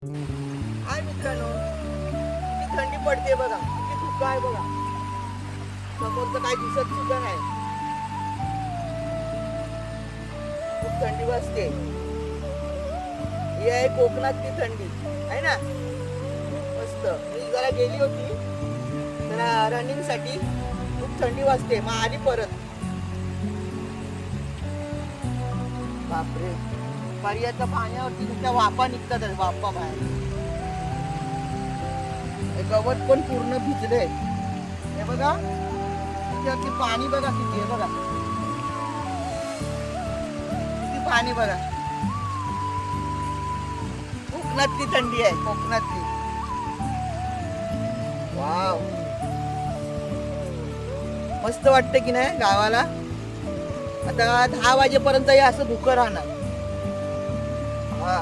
हाय मित्रांनो, किती थंडी पडते बघा, किती धुकं आहे बघा. समोरचं काही दिसत सुद्धा नाही. खूप थंडी वाजते. ही आहे कोकणातली थंडी, आहे ना. मस्त. मी जरा गेली होती जरा रनिंग साठी. खूप थंडी वाजते, मग आली परत. बापरे, पर्याच्या पाण्यावरती नुसत्या वाफा निघतात, वाफा बाहेर. हे गवत पण पूर्ण भिजले. हे बघा, त्याच्यावरती पाणी बघा किती आहे बघा, किती पाणी बघा. कोकणातली थंडी आहे, कोकणातली. वाव, मस्त वाटतं की नाही गावाला. आता 10 वाजेपर्यंत हे असं धुकं राहणार. हा.